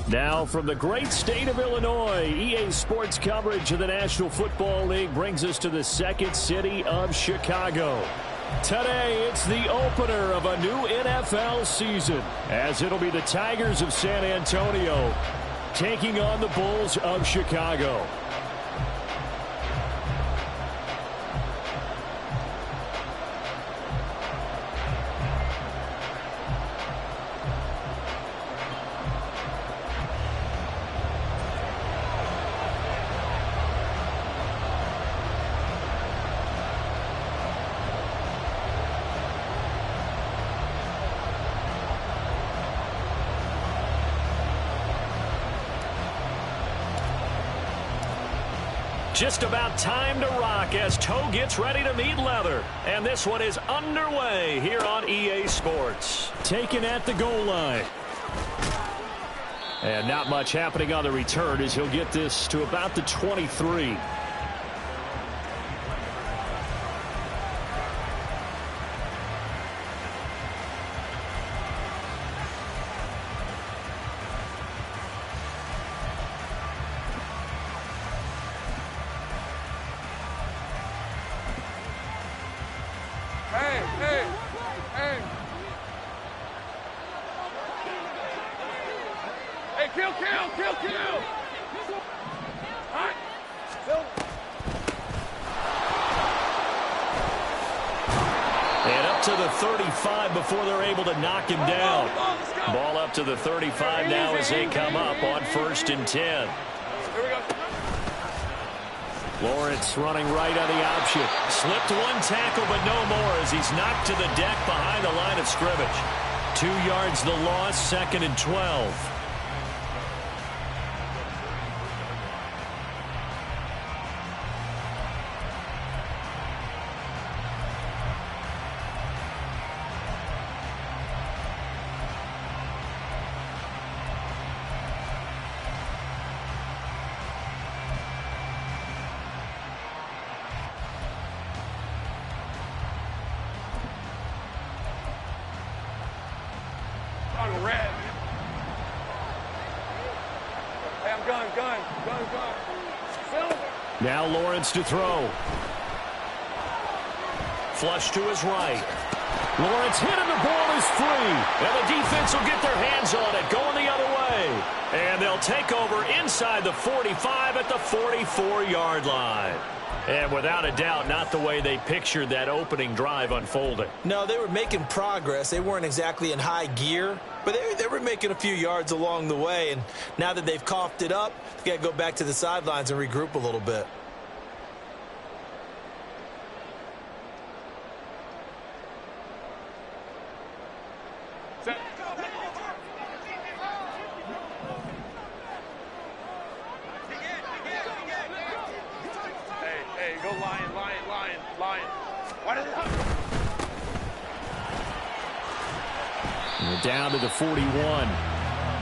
Now from the great state of Illinois, EA Sports coverage of the National Football League brings us to the second city of Chicago. Today, it's the opener of a new NFL season, as it'll be the Tigers of San Antonio taking on the Bulls of Chicago. Just about time to rock as toe gets ready to meet leather. And this one is underway here on EA Sports. Taken at the goal line. And not much happening on the return as he'll get this to about the 23. Before they're able to knock him down. Ball up to the 35 now as they come up on 1st and 10. Lawrence running right on the option. Slipped one tackle, but no more as he's knocked to the deck behind the line of scrimmage. 2 yards the loss, 2nd and 12. Now Lawrence to throw. Flush to his right. Lawrence hit and the ball is free. And the defense will get their hands on it, going the other way. And they'll take over inside the 45 at the 44-yard line. And without a doubt, not the way they pictured that opening drive unfolding. No, they were making progress. They weren't exactly in high gear, but they were making a few yards along the way. And now that they've coughed it up, they got to go back to the sidelines and regroup a little bit. Down to the 41.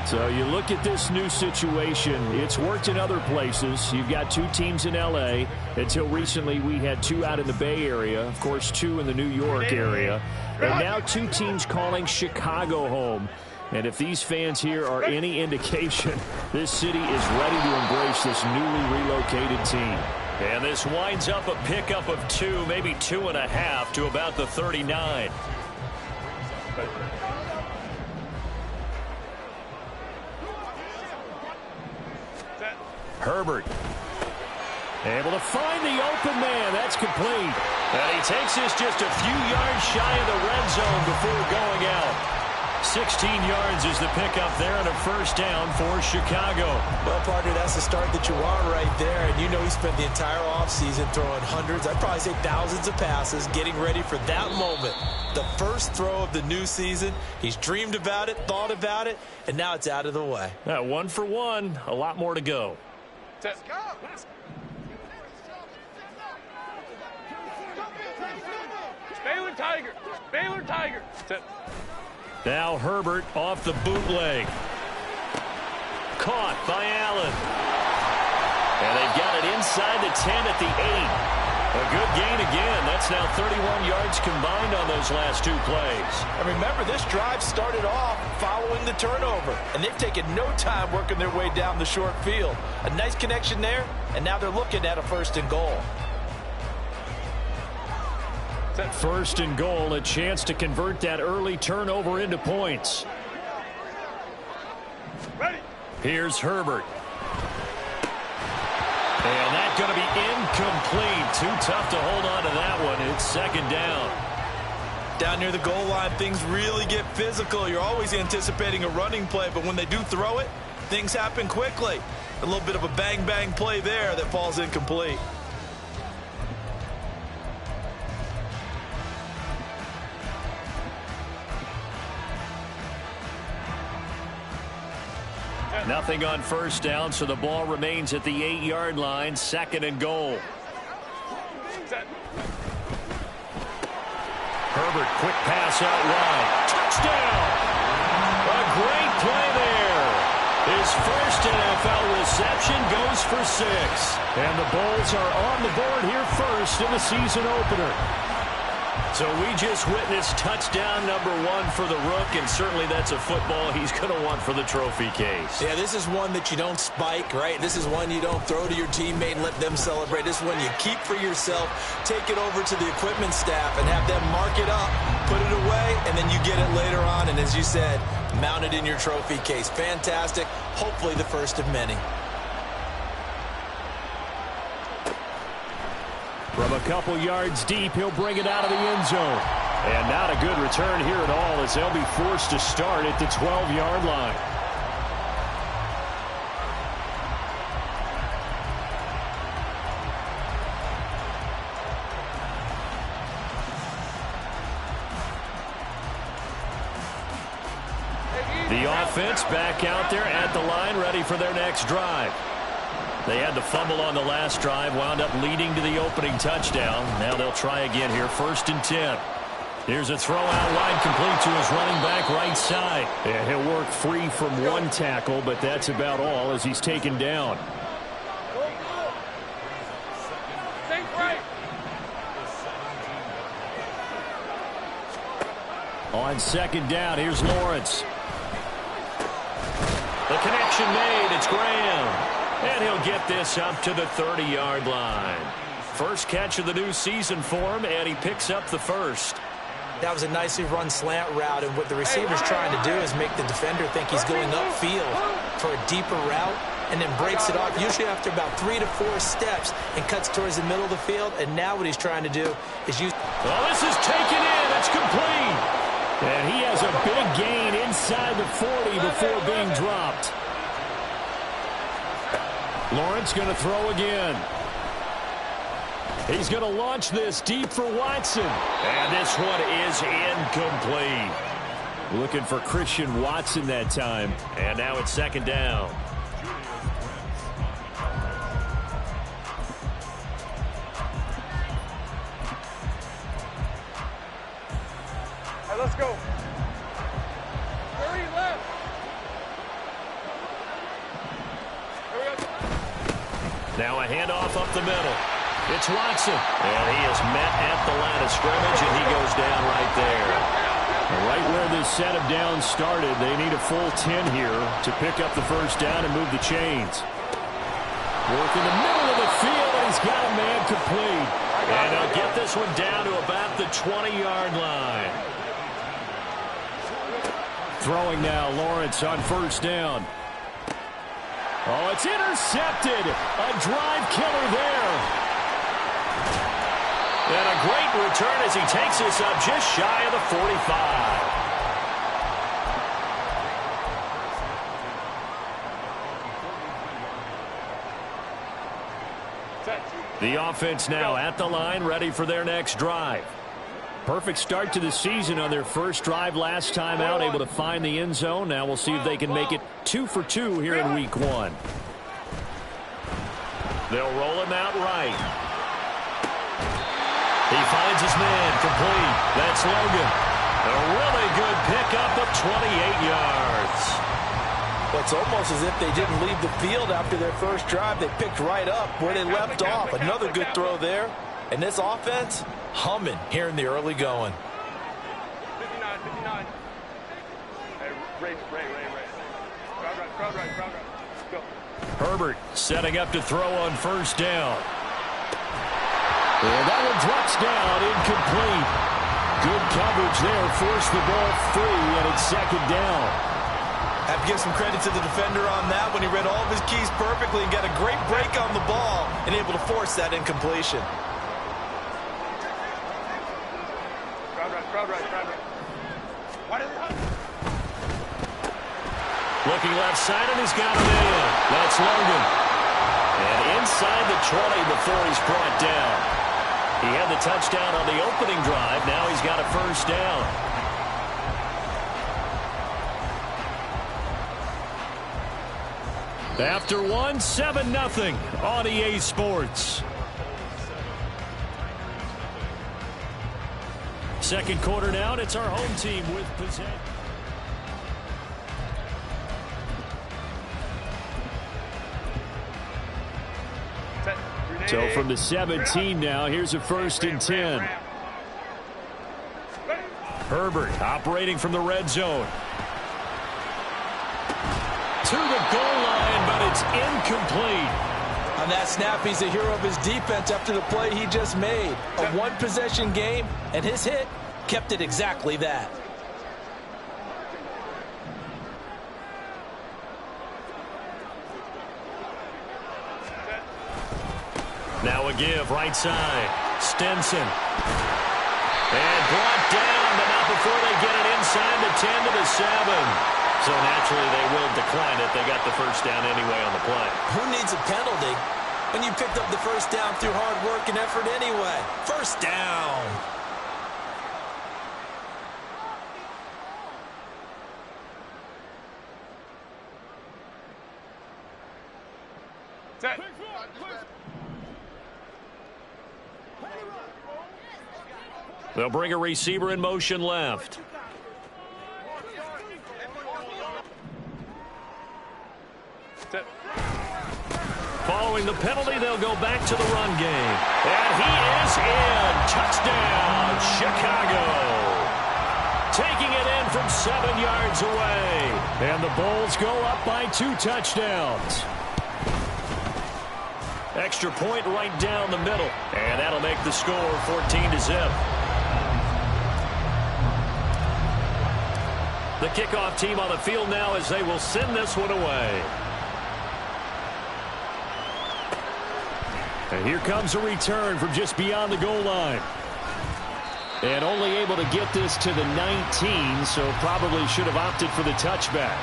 So you look at this new situation. It's worked in other places. You've got 2 teams in L.A. Until recently, we had 2 out in the Bay Area. Of course, 2 in the New York area. And now 2 teams calling Chicago home. And if these fans here are any indication, this city is ready to embrace this newly relocated team. And this winds up a pickup of 2, maybe 2.5 to about the 39. Herbert able to find the open man. That's complete. And he takes this just a few yards shy of the red zone before going out. 16 yards is the pickup there and a 1st down for Chicago. Well, partner, that's the start that you want right there. And you know he spent the entire offseason throwing hundreds, I'd probably say thousands of passes, getting ready for that moment. The first throw of the new season. He's dreamed about it, thought about it, and now it's out of the way. 1 for 1. A lot more to go. Let's go. Baylor Tiger. Baylor Tiger. Now Herbert off the bootleg. Caught by Allen. And they've got it inside the 10 at the 8. A good gain again. That's now 31 yards combined on those last 2 plays. And remember, this drive started off following the turnover, and they've taken no time working their way down the short field. A nice connection there, and now they're looking at a 1st and goal. First and goal, a chance to convert that early turnover into points. Ready. Here's Herbert. And that's going to be incomplete. Too tough to hold on to that one. It's 2nd down. Down near the goal line, things really get physical. You're always anticipating a running play, but when they do throw it, things happen quickly. A little bit of a bang-bang play there that falls incomplete. Nothing on 1st down, so the ball remains at the 8-yard line. 2nd and goal. Set. Herbert, quick pass out wide. Touchdown! A great play there. His first NFL reception goes for 6. And the Bulls are on the board here first in the season opener. So we just witnessed touchdown number 1 for the Rook, and certainly that's a football he's going to want for the trophy case. Yeah, this is one that you don't spike, right? This is one you don't throw to your teammate and let them celebrate. This is one you keep for yourself, take it over to the equipment staff and have them mark it up, put it away, and then you get it later on. And as you said, mount it in your trophy case. Fantastic. Hopefully the first of many. From a couple yards deep, he'll bring it out of the end zone. And not a good return here at all as they'll be forced to start at the 12-yard line. The offense back out there at the line, ready for their next drive. They had the fumble on the last drive, wound up leading to the opening touchdown. Now they'll try again here, 1st and 10. Here's a throw out wide, complete to his running back right side. And he'll work free from 1 tackle, but that's about all as he's taken down. Think right. On 2nd down, here's Lawrence. The connection made, it's Graham. And he'll get this up to the 30-yard line. First catch of the new season for him, and he picks up the first. That was a nicely run slant route, and what the receiver's trying to do is make the defender think he's going upfield for a deeper route, and then breaks it off, usually after about 3 to 4 steps, and cuts towards the middle of the field. And now what he's trying to do is use... Well, this is taken in. It's complete. And he has a big gain inside the 40 before being dropped. Lawrence going to throw again. He's going to launch this deep for Watson. And this one is incomplete. Looking for Christian Watson that time. And now it's 2nd down. All right, let's go. 30 left. Now a handoff up the middle. It's Watson. And he is met at the line of scrimmage, and he goes down right there. Right where this set of downs started, they need a full 10 here to pick up the first down and move the chains. Work in the middle of the field, and he's got a man complete. And they'll get this one down to about the 20-yard line. Throwing now, Lawrence on 1st down. Oh, it's intercepted. A drive killer there. And a great return as he takes this up just shy of the 45. The offense now at the line, ready for their next drive. Perfect start to the season on their first drive last time out, able to find the end zone. Now we'll see if they can make it 2 for 2 here in week 1. They'll roll him out right. He finds his man, complete. That's Logan. A really good pickup of 28 yards. Well, it's almost as if they didn't leave the field after their first drive. They picked right up where they left off. Another good throw there. And this offense, humming here in the early going. 59, 59. Hey, Ray. Crowd right. Let's go. Herbert setting up to throw on first down. And that one drops down, incomplete. Good coverage there, forced the ball free, and it's second down. Have to give some credit to the defender on that when he read all of his keys perfectly and got a great break on the ball and able to force that incompletion. Crowd right. Looking left side, and he's got it in. That's Logan. And inside the 20 before he's brought down. He had the touchdown on the opening drive. Now he's got a first down. After one, 7-0 on EA Sports. Second quarter now, and it's our home team with possession. So from the 17 now, here's a 1st and 10. Herbert operating from the red zone. To the goal line, but it's incomplete. On that snap, he's a hero of his defense after the play he just made. A one-possession game, and his hit kept it exactly that. Now a give, right side. Stinson. And brought down, but not before they get it inside the 10 to the 7. So naturally they will decline it. They got the first down anyway on the play. Who needs a penalty when you picked up the first down through hard work and effort anyway? First down. Set. They'll bring a receiver in motion left. Set. Following the penalty, they'll go back to the run game. And he is in. Touchdown, Chicago. Taking it in from 7 yards away. And the Bulls go up by 2 touchdowns. Extra point right down the middle. And that'll make the score 14-0. The kickoff team on the field now as they will send this one away. And here comes a return from just beyond the goal line. And only able to get this to the 19, so probably should have opted for the touchback.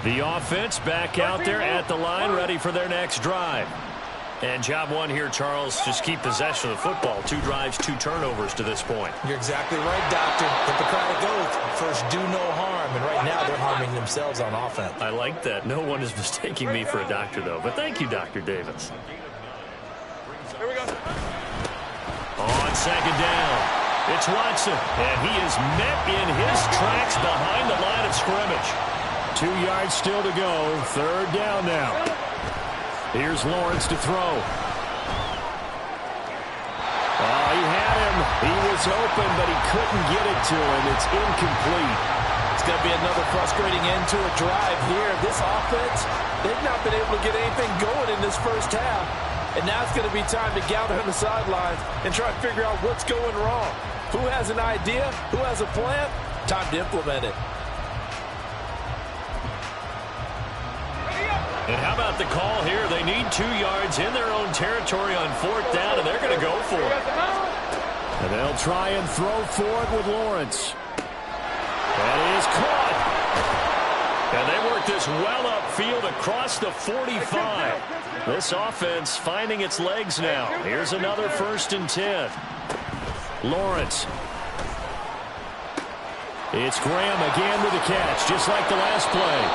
The offense back out there at the line, ready for their next drive. And job one here, Charles, just keep possession of the football. 2 drives, 2 turnovers to this point. You're exactly right, Doctor. Hippocratic oath. First, do no harm. And right now, they're harming themselves on offense. I like that. No one is mistaking me for a doctor, though. But thank you, Dr. Davis. Here we go. On second down, it's Watson. And he is met in his tracks behind the line of scrimmage. 2 yards still to go. 3rd down now. Here's Lawrence to throw. Oh, he had him. He was open, but he couldn't get it to him. It's incomplete. It's going to be another frustrating end to a drive here. This offense, they've not been able to get anything going in this first half. And now it's going to be time to gather on the sidelines and try to figure out what's going wrong. Who has an idea? Who has a plan? Time to implement it. And how about the call here? They need 2 yards in their own territory on 4th down, and they're going to go for it. And they'll try and throw for it with Lawrence. That is caught. And they work this well upfield across the 45. This offense finding its legs now. Here's another 1st and 10. Lawrence. It's Graham again with the catch, just like the last play.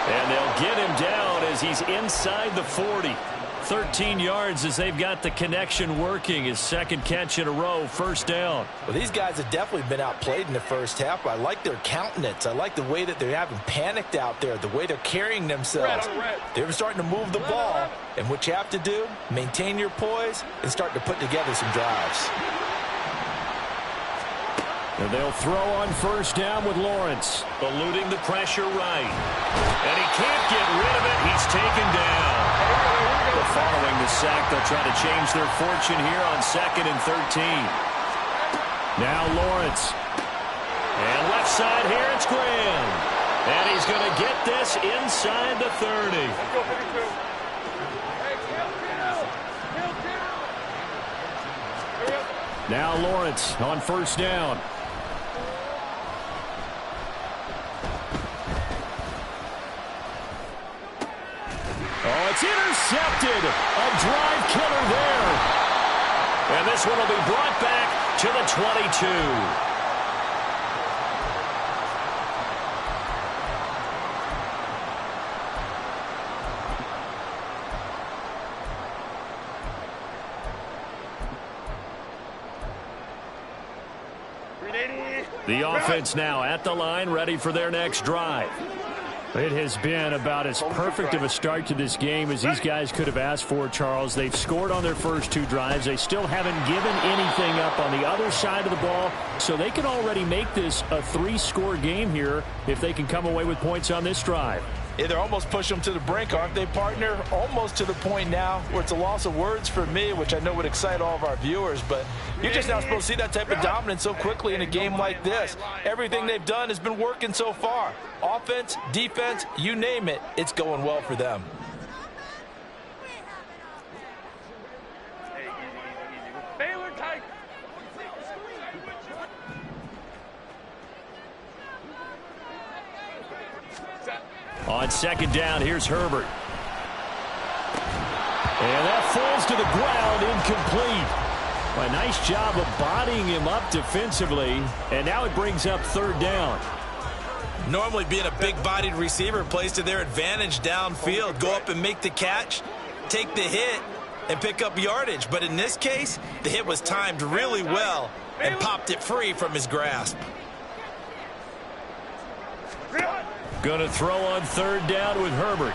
And they'll get him down as he's inside the 40. 13 yards as they've got the connection working. His second catch in a row, first down. Well, these guys have definitely been outplayed in the first half, but I like their countenance. I like the way that they haven't panicked out there, the way they're carrying themselves. They're starting to move the ball, and what you have to do, maintain your poise and start to put together some drives. And they'll throw on first down with Lawrence. Eluding the pressure right. And he can't get rid of it. He's taken down. Following the sack, they'll try to change their fortune here on 2nd and 13. Now Lawrence. And left side here, it's Graham. And he's going to get this inside the 30. Now Lawrence on first down. Oh, it's intercepted. A drive killer there. And this one will be brought back to the 22. The offense now at the line, ready for their next drive. It has been about as perfect of a start to this game as these guys could have asked for, Charles. They've scored on their first 2 drives. They still haven't given anything up on the other side of the ball, so they can already make this a 3-score game here if they can come away with points on this drive. Yeah, they're almost pushing them to the brink, aren't they, partner? Almost to the point now where it's a loss of words for me, which I know would excite all of our viewers, but you're just not supposed to see that type of dominance so quickly in a game like this. Everything they've done has been working so far. Offense, defense, you name it, it's going well for them. On second down, here's Herbert. And that falls to the ground, incomplete. A nice job of bodying him up defensively, and now it brings up third down. Normally being a big-bodied receiver plays to their advantage downfield. Go up and make the catch, take the hit, and pick up yardage. But in this case, the hit was timed really well and popped it free from his grasp. Going to throw on third down with Herbert.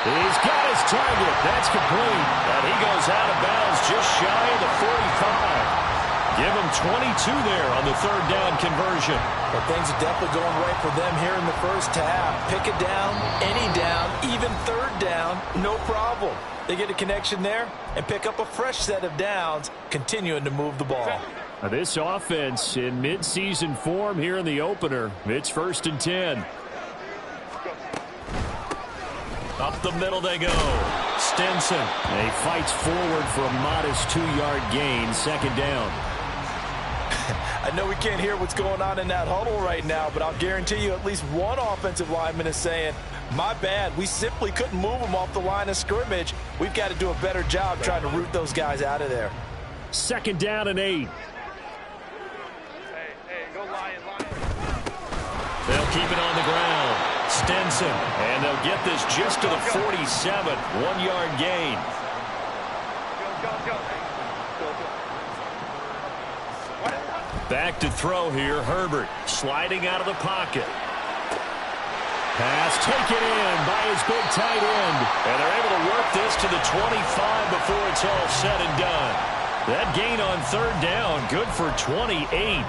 He's got his target. That's complete. And he goes out of bounds just shy of the 45. Give him 22 there on the third down conversion. Well, things are definitely going right for them here in the first half. Pick a down, any down, even third down, no problem. They get a connection there and pick up a fresh set of downs, continuing to move the ball. Now this offense in midseason form here in the opener. It's 1st and 10. Up the middle they go. Stinson. He fights forward for a modest 2-yard gain. Second down. I know we can't hear what's going on in that huddle right now, but I'll guarantee you at least one offensive lineman is saying, my bad, we simply couldn't move them off the line of scrimmage. We've got to do a better job trying to root those guys out of there. Second down and 8. They'll keep it on the ground. Stinson. And they'll get this just to the 47. 1-yard gain. Back to throw here. Herbert sliding out of the pocket. Pass taken in by his big tight end. And they're able to work this to the 25 before it's all said and done. That gain on third down, good for 28.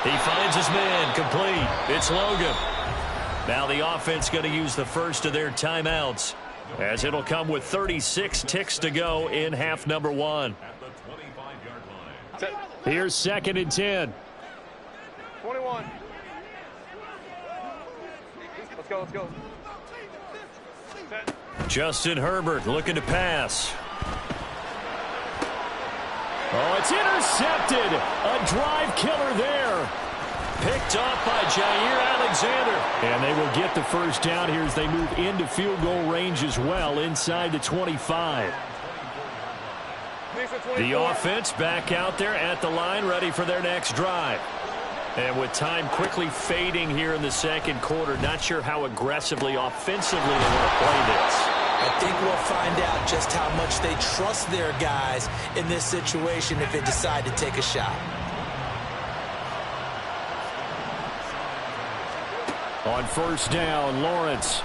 He finds his man, complete. It's Logan. Now the offense going to use the first of their timeouts, as it'll come with 36 ticks to go in half number 1. Here's 2nd and 10. 21. Let's go, let's go. Set. Justin Herbert looking to pass. Oh, it's intercepted. A drive killer there. Picked off by Jair Alexander. And they will get the first down here as they move into field goal range as well inside the 25. The offense back out there at the line ready for their next drive. And with time quickly fading here in the second quarter, not sure how aggressively offensively they want to play this. I think we'll find out just how much they trust their guys in this situation if they decide to take a shot. On first down, Lawrence.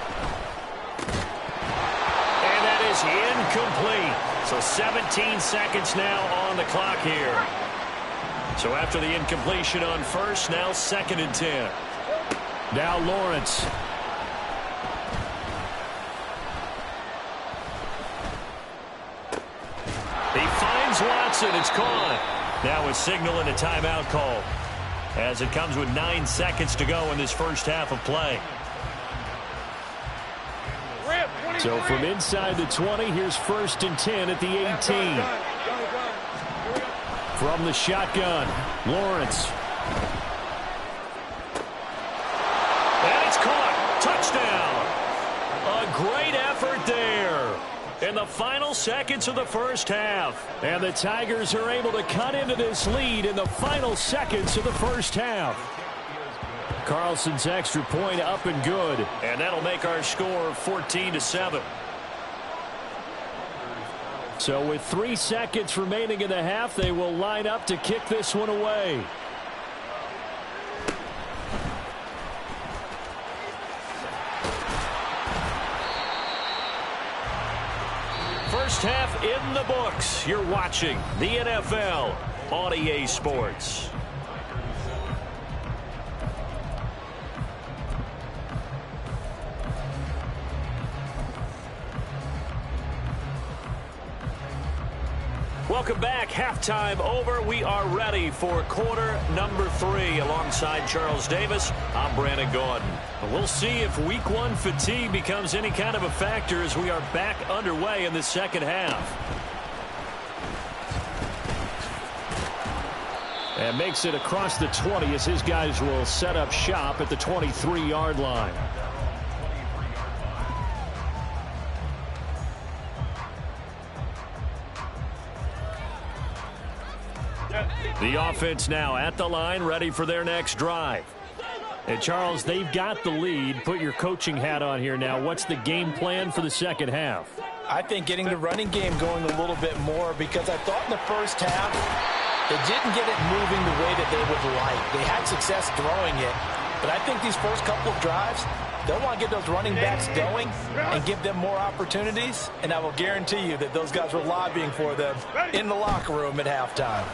And that is incomplete. So 17 seconds now on the clock here. So after the incompletion on first, now 2nd and 10. Now Lawrence. He finds Watson. It's caught. Now a signal and a timeout call, as it comes with 9 seconds to go in this first half of play. So from inside the 20, here's 1st and 10 at the 18. From the shotgun, Lawrence. And it's caught. Touchdown. A great effort there in the final seconds of the first half. And the Tigers are able to cut into this lead in the final seconds of the first half. Carlson's extra point up and good. And that'll make our score 14-7. So with 3 seconds remaining in the half, they will line up to kick this one away. First half in the books. You're watching the NFL on EA Sports. Welcome back. Halftime over. We are ready for quarter number 3. Alongside Charles Davis, I'm Brandon Gordon. We'll see if week 1 fatigue becomes any kind of a factor as we are back underway in the second half. And makes it across the 20 as his guys will set up shop at the 23-yard line. The offense now at the line, ready for their next drive. And Charles, they've got the lead. Put your coaching hat on here now. What's the game plan for the second half? I think getting the running game going a little bit more, because I thought in the first half they didn't get it moving the way that they would like. They had success throwing it, but I think these first couple of drives, they'll want to get those running backs going and give them more opportunities, and I will guarantee you that those guys were lobbying for them in the locker room at halftime.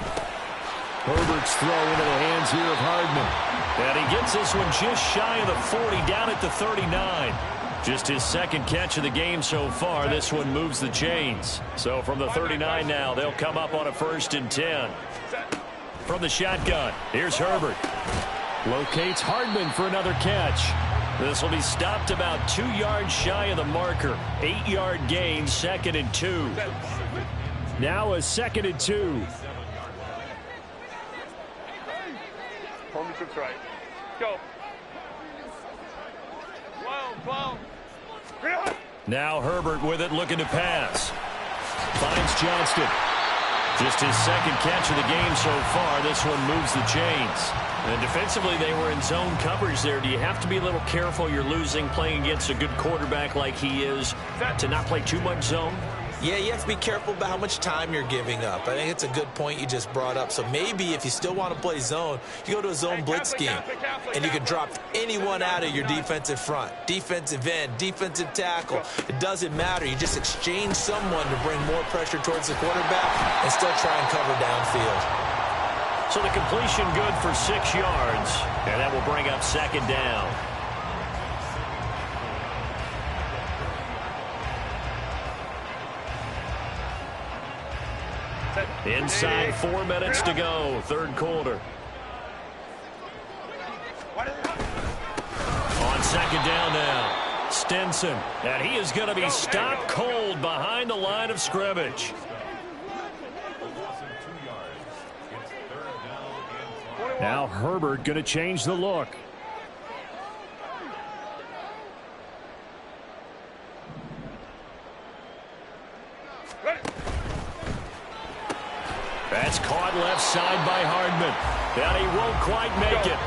Herbert's throw into the hands here of Hardman. And he gets this one just shy of the 40, down at the 39. Just his second catch of the game so far. This one moves the chains. So from the 39 now, they'll come up on a 1st and 10. From the shotgun, here's Herbert. Locates Hardman for another catch. This will be stopped about 2 yards shy of the marker. 8-yard gain, 2nd and 2. Now a 2nd and 2. Home trips right. Go. Wow. Now Herbert with it, looking to pass. Finds Johnston. Just his second catch of the game so far. This one moves the chains. And defensively, they were in zone coverage there. Do you have to be a little careful? You're losing, playing against a good quarterback like he is, to not play too much zone? Yeah, you have to be careful about how much time you're giving up. I think it's a good point you just brought up. So maybe if you still want to play zone, you go to a zone blitz scheme, and you can drop anyone out of your defensive front, defensive end, defensive tackle. It doesn't matter. You just exchange someone to bring more pressure towards the quarterback and still try and cover downfield. So the completion good for 6 yards, and that will bring up 2nd down. Inside 4 minutes to go, 3rd quarter. On 2nd down now. Stinson. And he is going to be stopped cold behind the line of scrimmage. Now Herbert going to change the look. That's caught left side by Hardman. And he won't quite make it.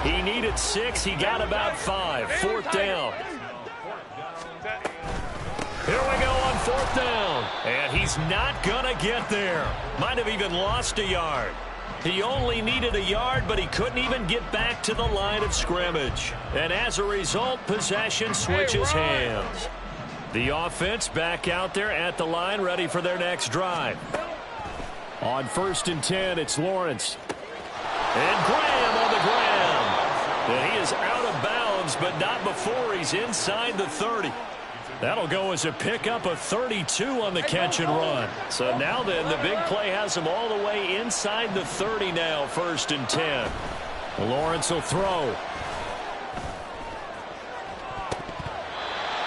He needed 6. He got about 5. 4th down. Here we go on 4th down. And he's not going to get there. Might have even lost a yard. He only needed a yard, but he couldn't even get back to the line of scrimmage. And as a result, possession switches hands. The offense back out there at the line, ready for their next drive. On 1st and 10, it's Lawrence. And Graham on the ground. And he is out of bounds, but not before he's inside the 30. That'll go as a pickup of 32 on the catch and run. So now then, the big play has him all the way inside the 30 now, 1st and 10. Lawrence will throw.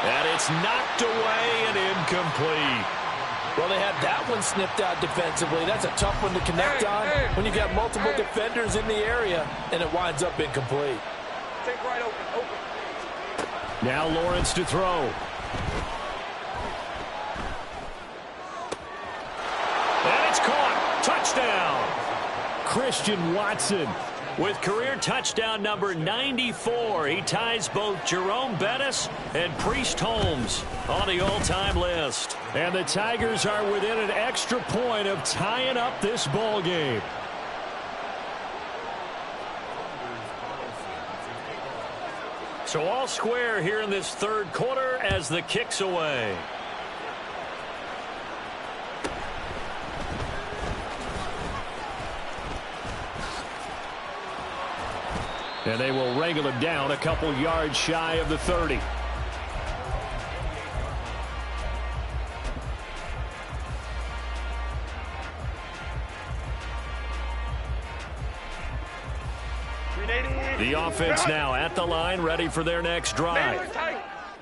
And it's knocked away and incomplete. Well, they had that one snipped out defensively. That's a tough one to connect on when you've got multiple defenders in the area, and it winds up incomplete. Take right open. Now Lawrence to throw. And it's caught. Touchdown. Christian Watson with career touchdown number 94. He ties both Jerome Bettis and Priest Holmes on the all-time list. And the Tigers are within an extra point of tying up this ball game. So all square here in this 3rd quarter as the kick's away. And they will wrangle him down a couple yards shy of the 30. The offense now at the line, ready for their next drive.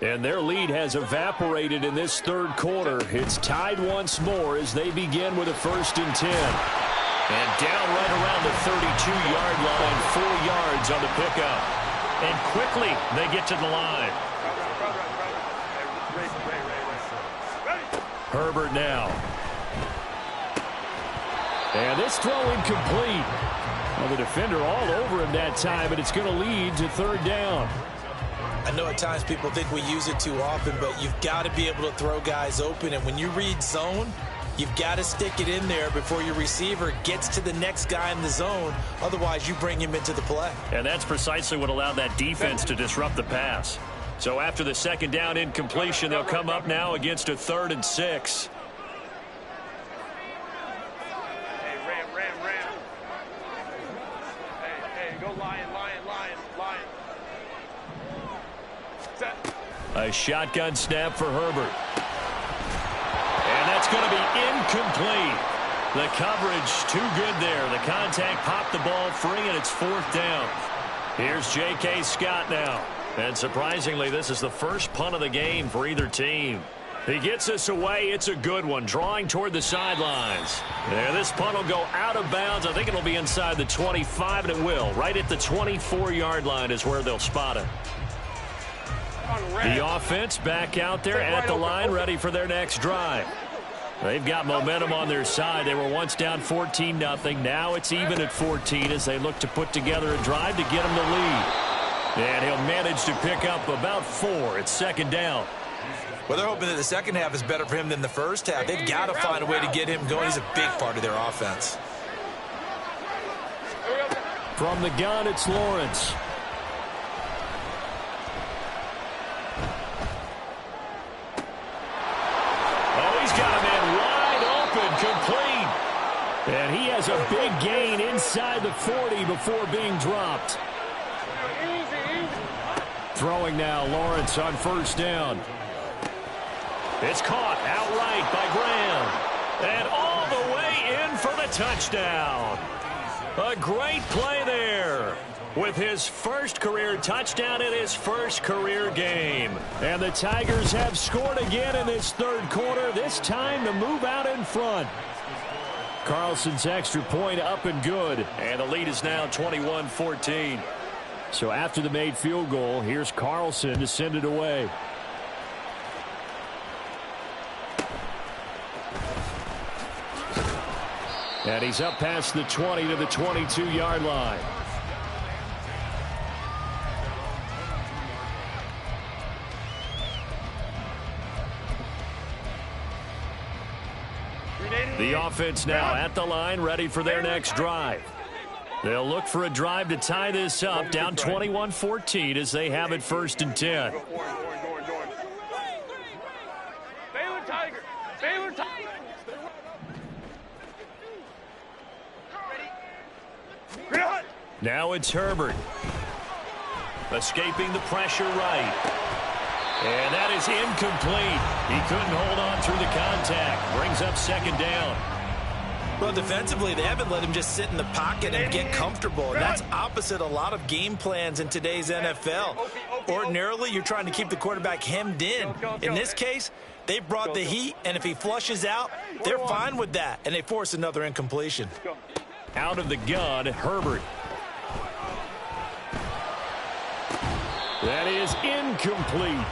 And their lead has evaporated in this 3rd quarter. It's tied once more as they begin with a 1st and 10. And down right around the 32-yard line, 4 yards on the pickup. And quickly they get to the line. Herbert now. And this throw incomplete. Well, the defender all over him that time, but it's going to lead to 3rd down. I know at times people think we use it too often, but you've got to be able to throw guys open. And when you read zone, you've got to stick it in there before your receiver gets to the next guy in the zone. Otherwise, you bring him into the play. And that's precisely what allowed that defense to disrupt the pass. So after the 2nd down incompletion, they'll come up now against a 3rd and 6. A shotgun snap for Herbert. And that's going to be incomplete. The coverage too good there. The contact popped the ball free, and it's 4th down. Here's J.K. Scott now. And surprisingly, this is the first punt of the game for either team. He gets this away. It's a good one, drawing toward the sidelines. And this punt will go out of bounds. I think it'll be inside the 25, and it will. Right at the 24-yard line is where they'll spot it. The offense back out there at the line, ready for their next drive. They've got momentum on their side. They were once down 14-0. Now it's even at 14 as they look to put together a drive to get them the lead. And he'll manage to pick up about 4. It's 2nd down. Well, they're hoping that the 2nd half is better for him than the 1st half. They've got to find a way to get him going. He's a big part of their offense. From the gun, it's Lawrence. Got a man wide open, complete. And he has a big gain inside the 40 before being dropped. Throwing now, Lawrence on 1st down. It's caught outright by Graham. And all the way in for the touchdown. A great play there. with his first career touchdown in his first career game. And the Tigers have scored again in this third quarter, this time to move out in front. Carlson's extra point up and good, and the lead is now 21-14. So after the made field goal, here's Carlson to send it away. And he's up past the 20 to the 22-yard line. The offense now at the line, ready for their next drive. They'll look for a drive to tie this up, down 21-14 as they have it 1st and 10. Baylor Tiger. Baylor Tiger. Now it's Herbert. Escaping the pressure right. And that is incomplete. He couldn't hold on through the contact. Brings up 2nd down. Well, defensively, they haven't let him just sit in the pocket and get comfortable. And that's opposite a lot of game plans in today's NFL. Ordinarily, you're trying to keep the quarterback hemmed in. In this case, they brought the heat, and if he flushes out, they're fine with that, and they force another incompletion. Out of the gun, Herbert. That is incomplete.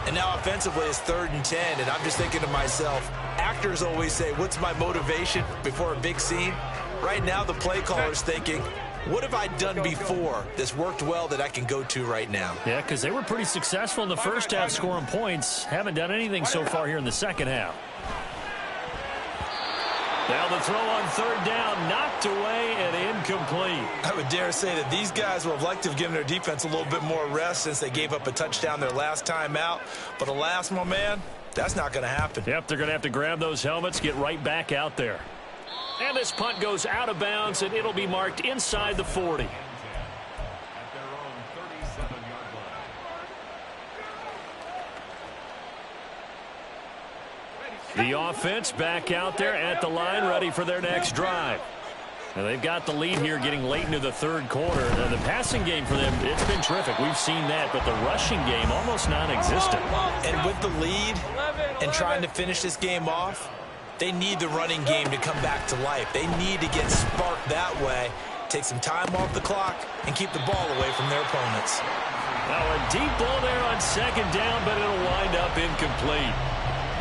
And now offensively it's 3rd and 10, and I'm just thinking to myself, actors always say, what's my motivation before a big scene? Right now the play caller's thinking, what have I done before that's worked well that I can go to right now? Yeah, because they were pretty successful in the first half scoring points. Haven't done anything so far here in the second half. Now the throw on 3rd down, knocked away and incomplete. I would dare say that these guys would have liked to have given their defense a little bit more rest since they gave up a touchdown their last time out. But alas, my man, that's not going to happen. Yep, they're going to have to grab those helmets, get right back out there. And this punt goes out of bounds, and it'll be marked inside the 40. The offense back out there at the line, ready for their next drive. And they've got the lead here getting late into the 3rd quarter. And the passing game for them, it's been terrific. We've seen that, but the rushing game almost non-existent. And with the lead and trying to finish this game off, they need the running game to come back to life. They need to get sparked that way, take some time off the clock, and keep the ball away from their opponents. Now a deep ball there on 2nd down, but it'll wind up incomplete.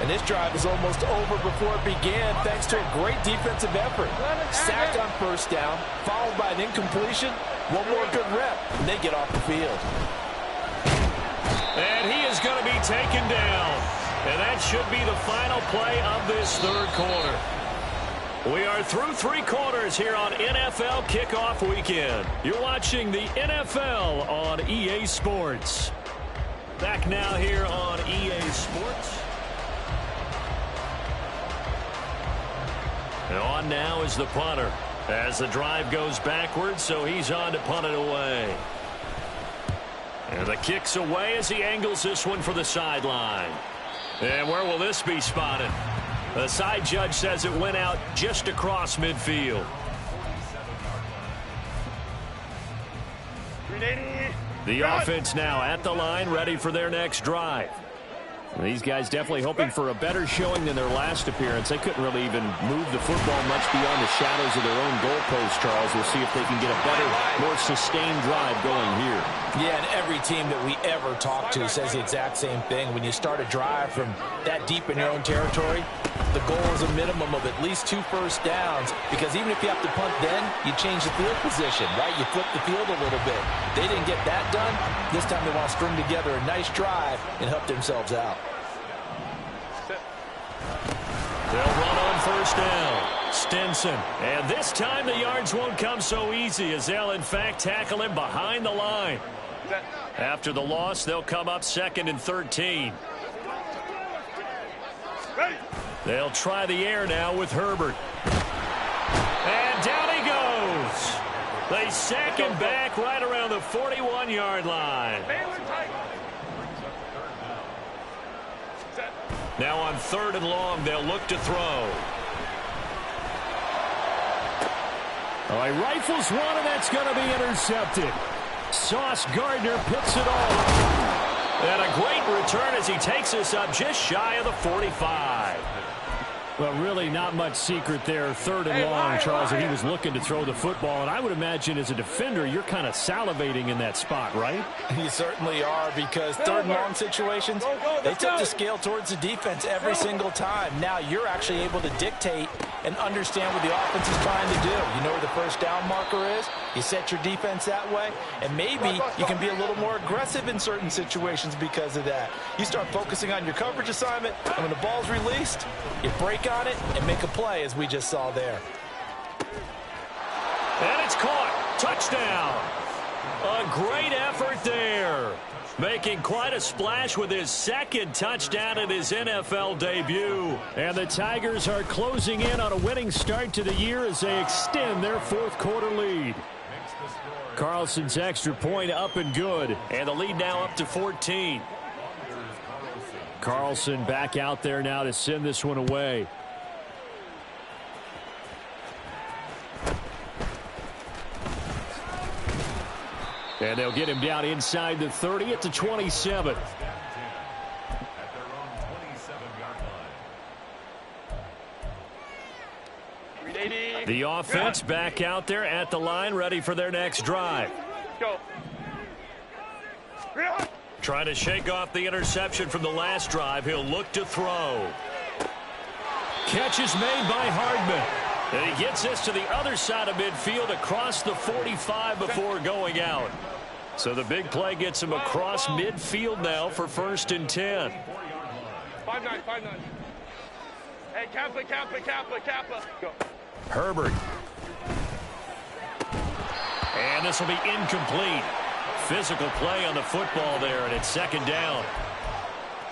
And this drive is almost over before it began thanks to a great defensive effort. Sacked on 1st down, followed by an incompletion. One more good rep, and they get off the field. And he is going to be taken down. And that should be the final play of this 3rd quarter. We are through 3 quarters here on NFL Kickoff Weekend. You're watching the NFL on EA Sports. Back now here on EA Sports. And on now is the punter as the drive goes backwards, so he's on to punt it away. And the kick's away as he angles this one for the sideline. And where will this be spotted? The side judge says it went out just across midfield. The offense now at the line, ready for their next drive. These guys definitely hoping for a better showing than their last appearance. They couldn't really even move the football much beyond the shadows of their own goalpost, Charles. We'll see if they can get a better, more sustained drive going here. Yeah, and every team that we ever talk to says the exact same thing. When you start a drive from that deep in your own territory, the goal is a minimum of at least 2 first downs, because even if you have to punt then, you change the field position, right? You flip the field a little bit. They didn't get that done. This time they want to string together a nice drive and help themselves out. They'll run on 1st down. Stinson. And this time the yards won't come so easy, as they'll in fact tackle him behind the line. After the loss, they'll come up 2nd and 13. They'll try the air now with Herbert. And down he goes. They sack him back right around the 41-yard line. Now on 3rd and long, they'll look to throw. All right, rifles one, and that's going to be intercepted. Sauce Gardner picks it all up. And a great return as he takes us up just shy of the 45. Well, really not much secret there. 3rd and long, Charles, and he was looking to throw the football. And I would imagine as a defender, you're kind of salivating in that spot, right? You certainly are, because 3rd and long situations, they tip the scale towards the defense every single time. Now you're actually able to dictate and understand what the offense is trying to do. You know where the first down marker is. You set your defense that way, and maybe you can be a little more aggressive in certain situations because of that. You start focusing on your coverage assignment, and when the ball's released, you break on it and make a play, as we just saw there. And it's caught. Touchdown. A great effort there. Making quite a splash with his 2nd touchdown in his NFL debut. And the Tigers are closing in on a winning start to the year as they extend their 4th quarter lead. Carlson's extra point up and good. And the lead now up to 14. Carlson back out there now to send this one away. And they'll get him down inside the 30 at the 27. The offense back out there at the line, ready for their next drive. Go. Trying to shake off the interception from the last drive. He'll look to throw. Catch is made by Hardman. And he gets this to the other side of midfield across the 45 before going out. So the big play gets him across midfield now for 1st and 10. 5-9, 5-9. Hey, Kappa. Go. Herbert. And this will be incomplete. Physical play on the football there, and it's 2nd down.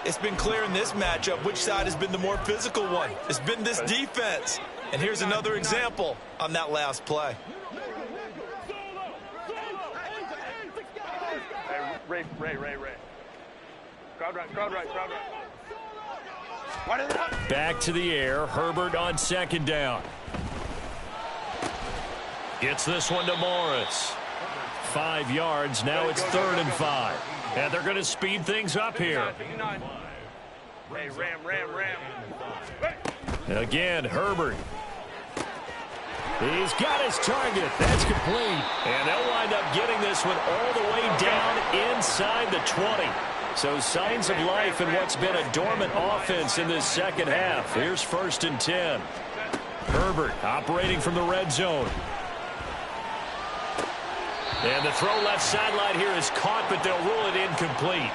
It's been clear in this matchup which side has been the more physical one. It's been this defense. And here's another example on that last play. Hey, Ray. Crowd right. Back to the air. Herbert on 2nd down. Gets this one to Morris. 5 yards. Now it's 3rd and 5. And they're going to speed things up here. Hey, Ram. Again, Herbert. He's got his target. That's complete. And they'll wind up getting this one all the way down inside the 20. So signs of life in what's been a dormant offense in this 2nd half. Here's 1st and 10. Herbert operating from the red zone. And the throw left sideline here is caught, but they'll rule it incomplete.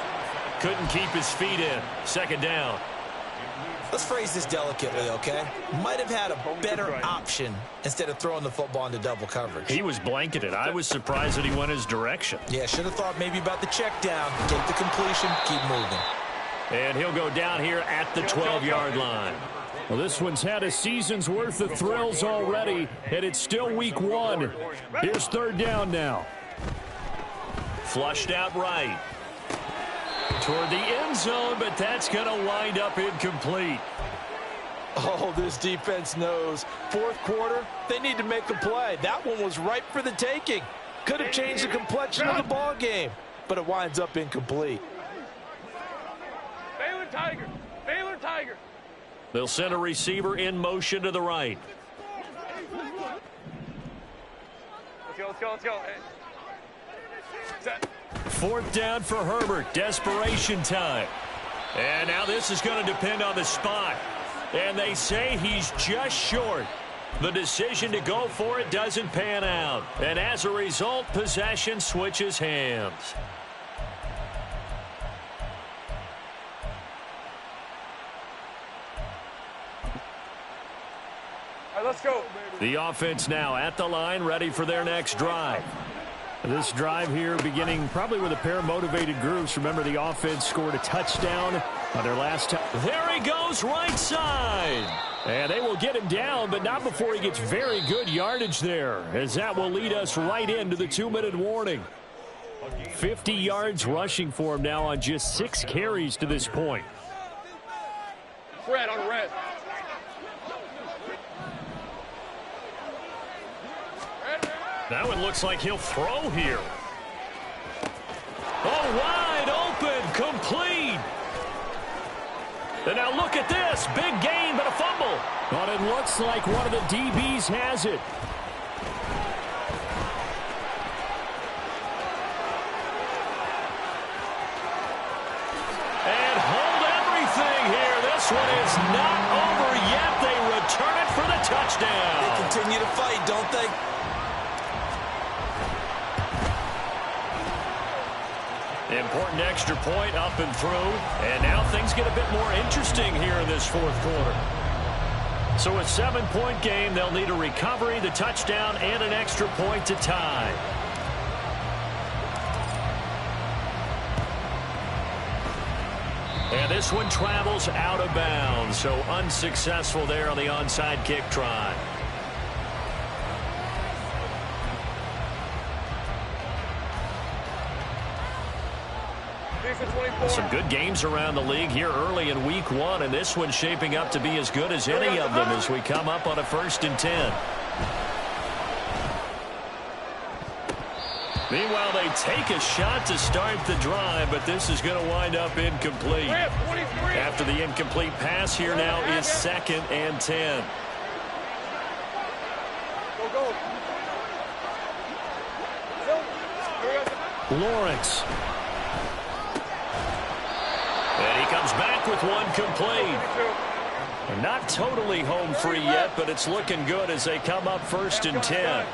Couldn't keep his feet in. 2nd down. Let's phrase this delicately, okay? Might have had a better option instead of throwing the football into double coverage. He was blanketed. I was surprised that he went his direction. Yeah, should have thought maybe about the check down, take the completion, keep moving. And he'll go down here at the 12-yard line. Well, this one's had a season's worth of thrills already, and it's still week 1. Here's 3rd down now. Flushed out right. Toward the end zone, but that's going to wind up incomplete. Oh, this defense knows. 4th quarter, they need to make a play. That one was ripe for the taking. Could have changed the complexion of the ball game, but it winds up incomplete. Baylor Tiger. They'll send a receiver in motion to the right. Let's go. Hey. Set. 4th down for Herbert. Desperation time. And now this is going to depend on the spot. And they say he's just short. The decision to go for it doesn't pan out. And as a result, possession switches hands. All right, let's go. The offense now at the line, ready for their next drive. This drive here beginning probably with a pair of motivated groups. Remember, the offense scored a touchdown on their last time. There he goes, right side. And they will get him down, but not before he gets very good yardage there, as that will lead us right into the 2-minute warning. 50 yards rushing for him now on just 6 carries to this point. Red on red. Now it looks like he'll throw here. wide open, complete. And now look at this. Big gain, but a fumble. But it looks like one of the DBs has it. And hold everything here. This one is not over yet. They return it for the touchdown. They continue to fight, don't they? Important extra point up and through. And now things get a bit more interesting here in this fourth quarter. So a 7-point game, they'll need a recovery, the touchdown, and an extra point to tie. And this one travels out of bounds, so unsuccessful there on the onside kick try. Some good games around the league here early in week 1, and this one's shaping up to be as good as any of them as we come up on a 1st and 10. Meanwhile, they take a shot to start the drive, but this is going to wind up incomplete. After the incomplete pass, here now is 2nd and 10. Lawrence. And he comes back with one complete. Not totally home free yet, but it's looking good as they come up 1st and 10.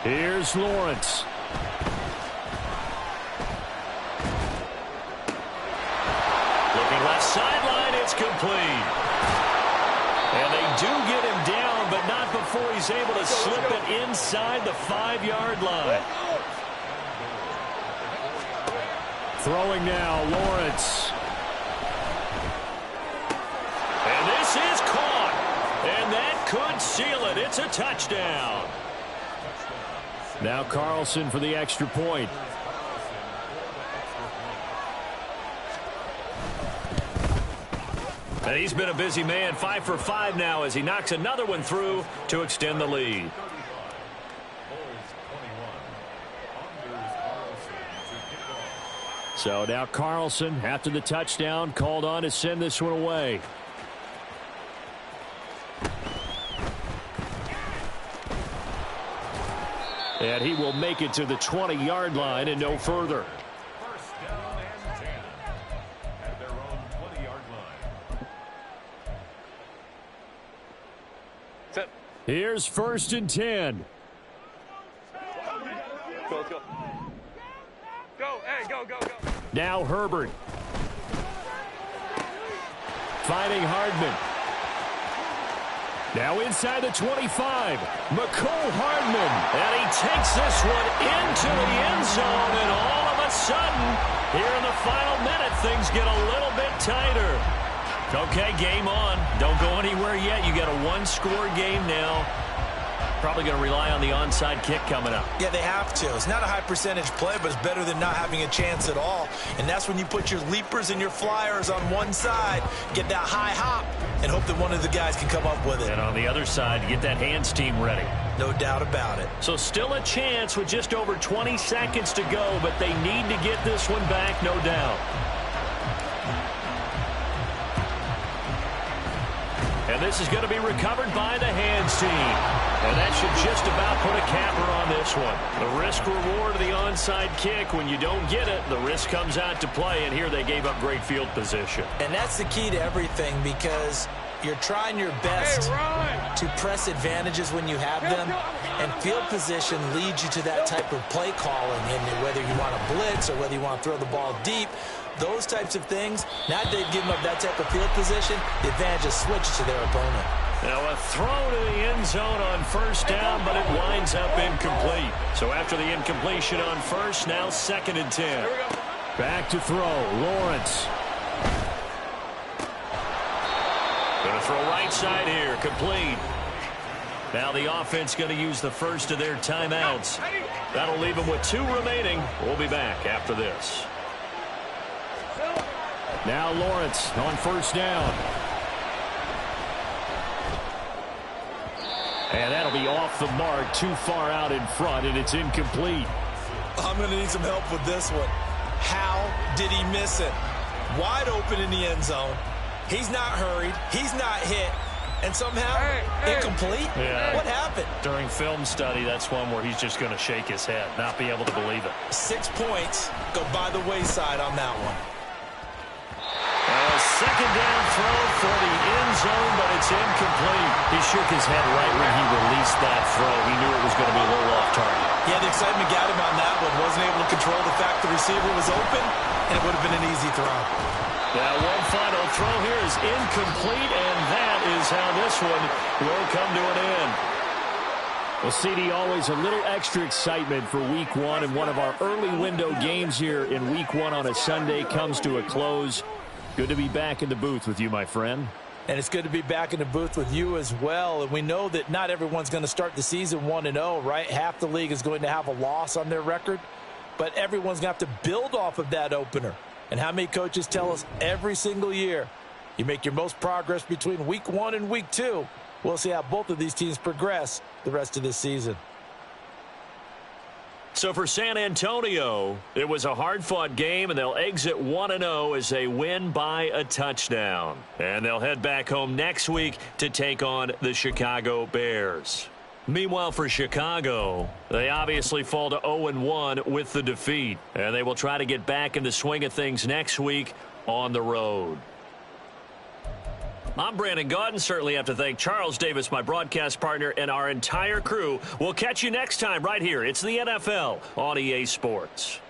Here's Lawrence. Looking left sideline, it's complete. And they do get him down, but not before he's able to slip it inside the 5-yard line. Throwing now, Lawrence. And this is caught. And that could seal it. It's a touchdown. Now Carlson for the extra point. And he's been a busy man, 5 for 5 now as he knocks another one through to extend the lead. So now Carlson, after the touchdown, called on to send this one away. And he will make it to the 20-yard line and no further. First down and 10 at their own 20-yard line. Set. Here's 1st and 10. Go, let's go. Go, hey, go, go, go. Now Herbert. Finding Hardman. Now inside the 25. McCole Hardman. And he takes this one into the end zone. And all of a sudden, here in the final minute, things get a little bit tighter. Okay, game on. Don't go anywhere yet. You got a 1-score game now. Probably going to rely on the onside kick coming up. Yeah, they have to. It's not a high percentage play, but it's better than not having a chance at all. And that's when you put your leapers and your flyers on one side, get that high hop, and hope that one of the guys can come up with it. And on the other side, get that hands team ready. No doubt about it. So still a chance with just over 20 seconds to go, but they need to get this one back, no doubt. And this is going to be recovered by the hands team. And that should just about put a capper on this one. The risk-reward of the onside kick, when you don't get it, the risk comes out to play, and here they gave up great field position. And that's the key to everything, because you're trying your best to press advantages when you have them, and field position leads you to that type of play calling, and whether you want to blitz or whether you want to throw the ball deep, those types of things, now that they've given up that type of field position, the advantage is switched to their opponent. Now a throw to the end zone on 1st down, but it winds up incomplete. So after the incompletion on 1st, now 2nd and 10. Back to throw, Lawrence. Going to throw right side here, complete. Now the offense going to use the first of their timeouts. That'll leave them with 2 remaining. We'll be back after this. Now Lawrence on 1st down. And that'll be off the mark, too far out in front, and it's incomplete. I'm going to need some help with this one. How did he miss it? Wide open in the end zone. He's not hurried. He's not hit. And somehow, incomplete? Yeah. What happened? During film study, that's one where he's just going to shake his head, not be able to believe it. 6 points go by the wayside on that one. A second down throw for the end zone, but it's incomplete. He shook his head right when he released that throw. He knew it was going to be a little off target. Yeah, the excitement got him on that one. Wasn't able to control the fact the receiver was open, and it would have been an easy throw. Now, one final throw here is incomplete, and that is how this one will come to an end. Well, CD, always a little extra excitement for Week 1, and one of our early window games here in Week 1 on a Sunday comes to a close. Good to be back in the booth with you, my friend. And it's good to be back in the booth with you as well. And we know that not everyone's going to start the season 1-0, right? Half the league is going to have a loss on their record, but everyone's going to have to build off of that opener. And how many coaches tell us every single year, you make your most progress between Week 1 and Week 2. We'll see how both of these teams progress the rest of this season. So for San Antonio, it was a hard-fought game, and they'll exit 1-0 as they win by a touchdown. And they'll head back home next week to take on the Chicago Bears. Meanwhile, for Chicago, they obviously fall to 0-1 with the defeat, and they will try to get back in the swing of things next week on the road. I'm Brandon Gaudin. Certainly have to thank Charles Davis, my broadcast partner, and our entire crew. We'll catch you next time right here. It's the NFL on EA Sports.